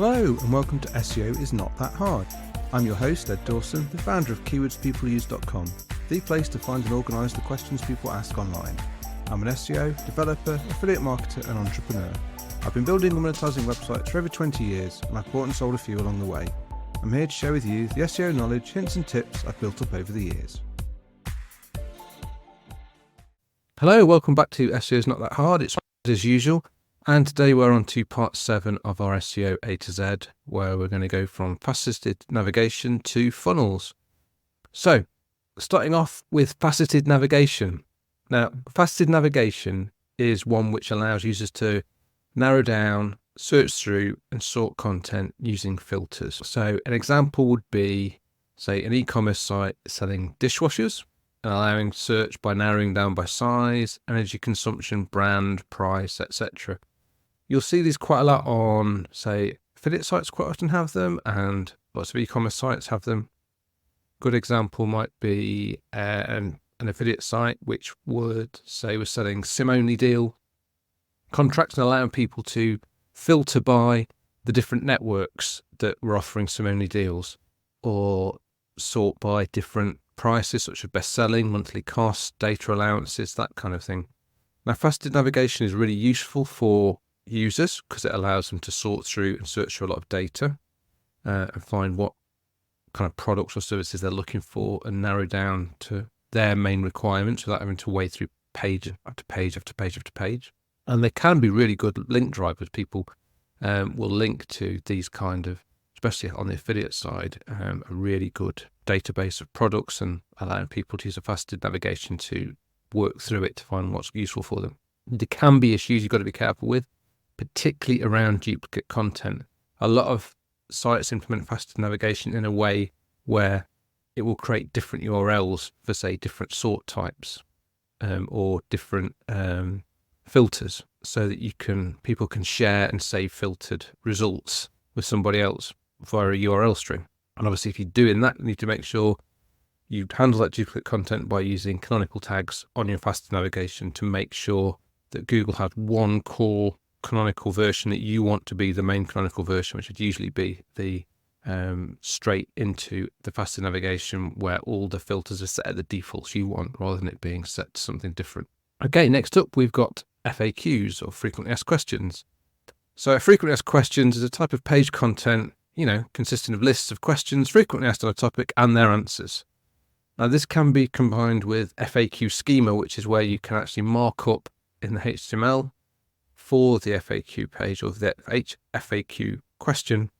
Hello and welcome to SEO is Not That Hard. I'm your host, Ed Dawson, the founder of keywordspeopleuse.com, the place to find and organise the questions people ask online. I'm an SEO, developer, affiliate marketer and entrepreneur. I've been building and monetising websites for over 20 years and I've bought and sold a few along the way. I'm here to share with you the SEO knowledge, hints and tips I've built up over the years. Hello, welcome back to SEO is Not That Hard. It's as usual. And today we're on to part 7 of our SEO A to Z, where we're going to go from faceted navigation to funnels. So, starting off with faceted navigation. Now, faceted navigation is one which allows users to narrow down, search through and sort content using filters. So an example would be, say, an e-commerce site selling dishwashers and allowing search by narrowing down by size, energy consumption, brand, price, etc. You'll see these quite a lot on, say, affiliate sites quite often have them, and lots of e-commerce sites have them. Good example might be an affiliate site which would say we're selling SIM-only deal contracts and allowing people to filter by the different networks that were offering SIM-only deals, or sort by different prices such as best-selling, monthly costs, data allowances, that kind of thing. Now, faceted navigation is really useful for users because it allows them to sort through and search for a lot of data and find what kind of products or services they're looking for and narrow down to their main requirements without having to wade through page after page after page after page. And they can be really good link drivers. People will link to these kind of, especially on the affiliate side, a really good database of products and allowing people to use a faceted navigation to work through it to find what's useful for them. There can be issues you've got to be careful with, particularly around duplicate content. A lot of sites implement faceted navigation in a way where it will create different URLs for, say, different sort types or different filters, so that people can share and save filtered results with somebody else via a URL string. And obviously, if you're doing that, you need to make sure you handle that duplicate content by using canonical tags on your faceted navigation to make sure that Google has one core canonical version that you want to be the main canonical version, which would usually be the straight into the faceted navigation where all the filters are set at the defaults you want rather than it being set to something different. Okay, next up we've got FAQs, or frequently asked questions. So frequently asked questions is a type of page content, consisting of lists of questions frequently asked on a topic and their answers. Now this can be combined with FAQ schema, which is where you can actually mark up in the HTML for the FAQ page or the FAQ question,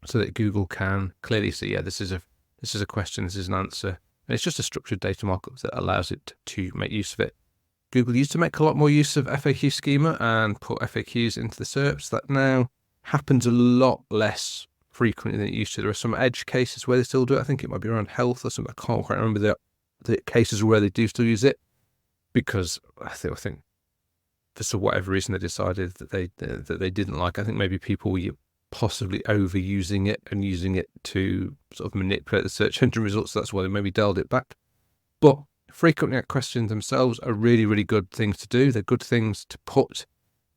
so that Google can clearly see, this is a question, this is an answer, and it's just a structured data markup that allows it to make use of it. Google used to make a lot more use of FAQ schema and put FAQs into the SERPs. That now happens a lot less frequently than it used to. There are some edge cases where they still do it. I think it might be around health or something. I can't quite remember the cases where they do still use it, because I think for whatever reason they decided that they didn't like. I think maybe people were possibly overusing it and using it to sort of manipulate the search engine results. So that's why they maybe dialed it back. But frequently asked questions themselves are really, really good things to do. They're good things to put,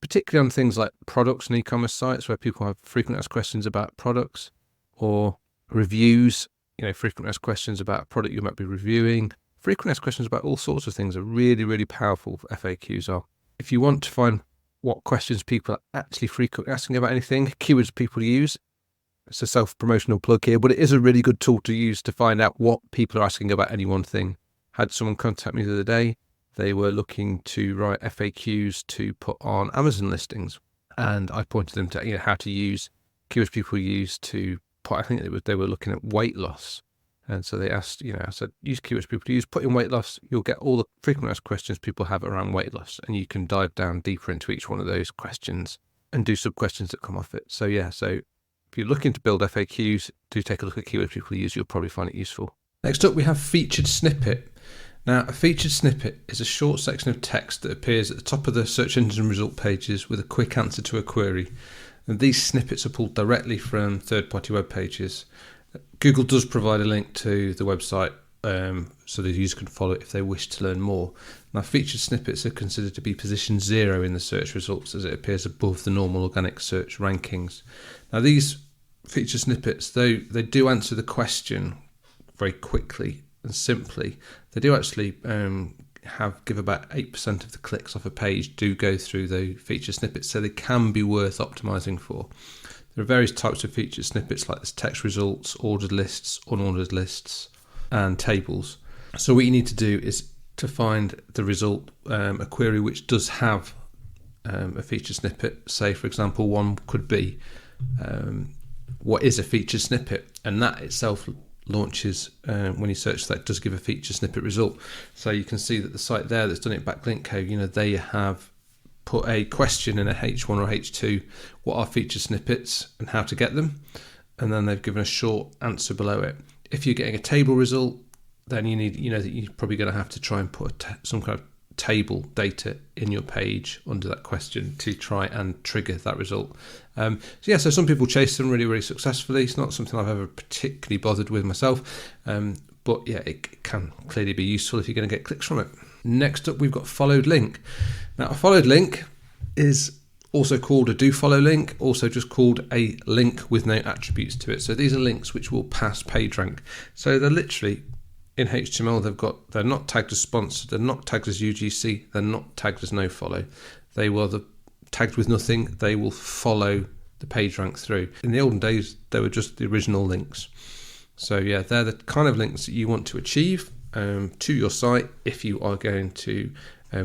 particularly on things like products and e-commerce sites where people have frequently asked questions about products, or reviews, frequently asked questions about a product you might be reviewing. Frequently asked questions about all sorts of things are really, really powerful. FAQs are. If you want to find what questions people are actually frequently asking about anything, keywords people use. It's a self-promotional plug here, but it is a really good tool to use to find out what people are asking about any one thing. Had someone contact me the other day. They were looking to write FAQs to put on Amazon listings, and I pointed them to how to use keywords people use to put. I think they were looking at weight loss, and so they asked. I said use keywords people use, put in weight loss. You'll get all the frequently asked questions people have around weight loss, and you can dive down deeper into each one of those questions and do sub questions that come off it. So if you're looking to build FAQs, do take a look at keywords people use. You'll probably find it useful. Next up, we have featured snippet. Now, a featured snippet is a short section of text that appears at the top of the search engine result pages with a quick answer to a query. And these snippets are pulled directly from third-party web pages. Google does provide a link to the website so the user can follow it if they wish to learn more. Now, featured snippets are considered to be position 0 in the search results, as it appears above the normal organic search rankings. Now, these featured snippets, though they do answer the question very quickly and simply, they do actually give about 8% of the clicks off a page do go through the featured snippets, so they can be worth optimizing for. There are various types of featured snippets, like this text results, ordered lists, unordered lists, and tables. So what you need to do is to find the result, a query which does have a featured snippet. Say, for example, one could be, what is a featured snippet? And that itself launches, when you search that, does give a featured snippet result. So you can see that the site there that's done it backlink code, they have put a question in a H1 or H2, what are featured snippets and how to get them, and then they've given a short answer below it. If you're getting a table result, then you need, that you're probably going to have to try and put some kind of table data in your page under that question to try and trigger that result. So some people chase them really, really successfully. It's not something I've ever particularly bothered with myself, but yeah, it can clearly be useful if you're going to get clicks from it. Next up, we've got followed link. Now, a followed link is also called a do follow link, also just called a link with no attributes to it. So these are links which will pass PageRank. So they're literally in HTML, they're not tagged as sponsored, they're not tagged as UGC, they're not tagged as no follow. They were tagged with nothing. They will follow the PageRank through. In the olden days, they were just the original links. So yeah, they're the kind of links that you want to achieve to your site if you are going to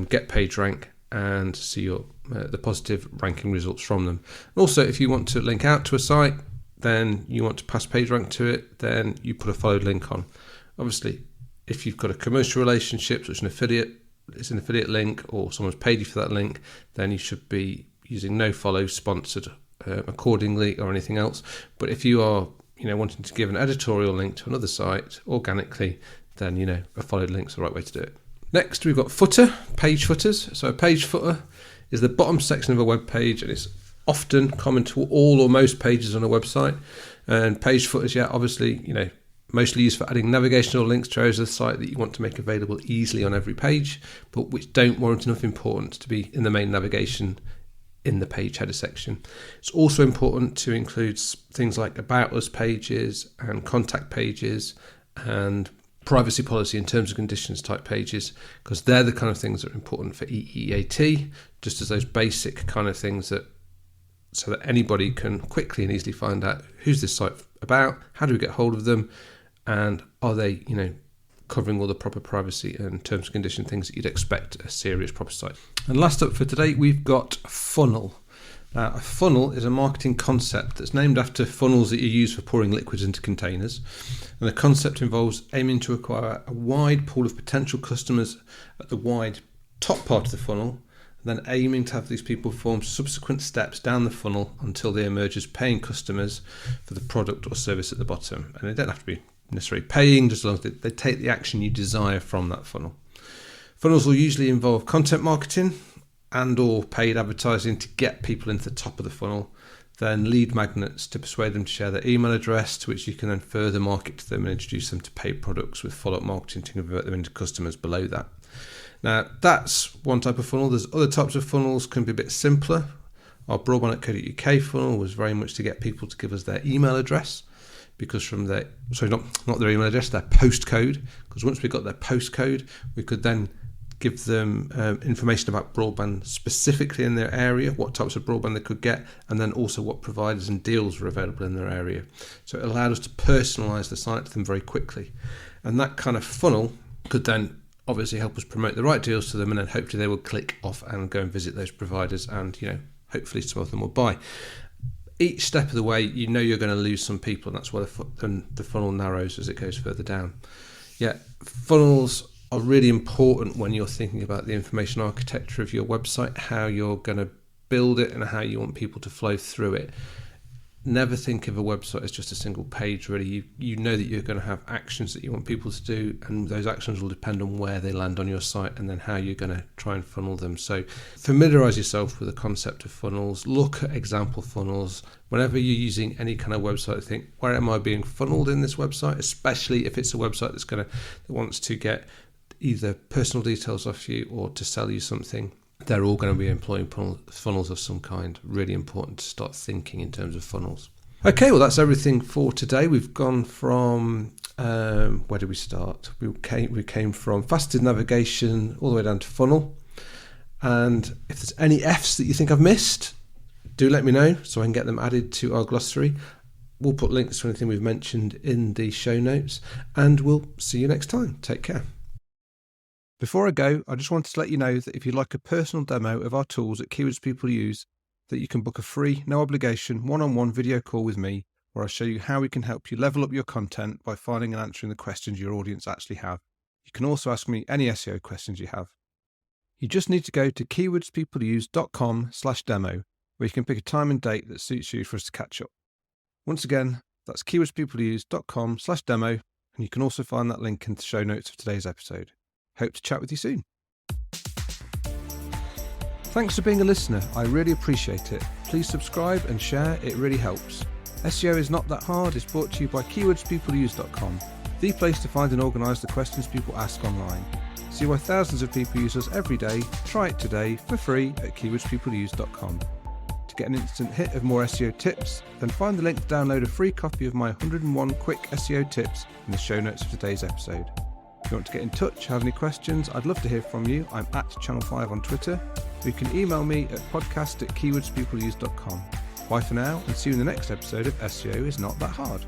get PageRank and see the positive ranking results from them. Also, if you want to link out to a site, then you want to pass PageRank to it, then you put a followed link on. Obviously, if you've got a commercial relationship, such it's an affiliate link, or someone's paid you for that link, then you should be using no follow sponsored accordingly or anything else. But if you are wanting to give an editorial link to another site organically, then a followed link's the right way to do it. Next, we've got footer, page footers. So a page footer is the bottom section of a web page, and it's often common to all or most pages on a website. And page footers, obviously, mostly used for adding navigational links to areas of the site that you want to make available easily on every page, but which don't warrant enough importance to be in the main navigation in the page header section. It's also important to include things like about us pages and contact pages and privacy policy and terms and conditions type pages, because they're the kind of things that are important for EEAT, just as those basic kind of things so that anybody can quickly and easily find out who's this site about, how do we get hold of them, and are they, covering all the proper privacy and terms and condition things that you'd expect a serious proper site. And last up for today, we've got funnel. Now, a funnel is a marketing concept that's named after funnels that you use for pouring liquids into containers. And the concept involves aiming to acquire a wide pool of potential customers at the wide top part of the funnel, and then aiming to have these people perform subsequent steps down the funnel until they emerge as paying customers for the product or service at the bottom. And they don't have to be necessarily paying, just as long as they take the action you desire from that funnel. Funnels will usually involve content marketing and or paid advertising to get people into the top of the funnel, then lead magnets to persuade them to share their email address, to which you can then further market to them and introduce them to paid products with follow-up marketing to convert them into customers below that. Now, that's one type of funnel. There's other types of funnels, can be a bit simpler. Our broadband.co.uk funnel was very much to get people to give us their email address, because from their, not their email address, their postcode, because once we got their postcode, we could then give them information about broadband specifically in their area, what types of broadband they could get, and then also what providers and deals were available in their area. So it allowed us to personalise the site to them very quickly. And that kind of funnel could then obviously help us promote the right deals to them, and then hopefully they will click off and go and visit those providers, and hopefully some of them will buy. Each step of the way, you're going to lose some people, and that's why the funnel narrows as it goes further down. Yeah, funnels are really important when you're thinking about the information architecture of your website, how you're going to build it and how you want people to flow through it. never think of a website as just a single page, really. You know that you're going to have actions that you want people to do, and those actions will depend on where they land on your site and then how you're going to try and funnel them. So familiarize yourself with the concept of funnels. Look at example funnels. Whenever you're using any kind of website, think, where am I being funneled in this website? Especially if it's a website that wants to get either personal details off you or to sell you something. They're all going to be employing funnels of some kind. Really important to start thinking in terms of funnels. Okay, well, that's everything for today. We've gone from, where did we start? We came from faceted navigation all the way down to funnel. And if there's any Fs that you think I've missed, do let me know so I can get them added to our glossary. We'll put links to anything we've mentioned in the show notes, and we'll see you next time. Take care. Before I go, I just wanted to let you know that if you'd like a personal demo of our tools that keywords people use, that you can book a free, no obligation, one-on-one video call with me, where I'll show you how we can help you level up your content by finding and answering the questions your audience actually have. You can also ask me any SEO questions you have. You just need to go to keywordspeopleuse.com/demo, where you can pick a time and date that suits you for us to catch up. Once again, that's keywordspeopleuse.com/demo, and you can also find that link in the show notes of today's episode. Hope to chat with you soon. Thanks for being a listener. I really appreciate it. Please subscribe and share. It really helps. SEO is not that hard. It's brought to you by keywordspeopleuse.com, the place to find and organise the questions people ask online. See why thousands of people use us every day. Try it today for free at keywordspeopleuse.com. To get an instant hit of more SEO tips, then find the link to download a free copy of my 101 quick SEO tips in the show notes of today's episode. If you want to get in touch, have any questions, I'd love to hear from you. I'm at Channel5 on Twitter. You can email me at podcast@keywordspeopleuse.com. Bye for now, and see you in the next episode of SEO is Not That Hard.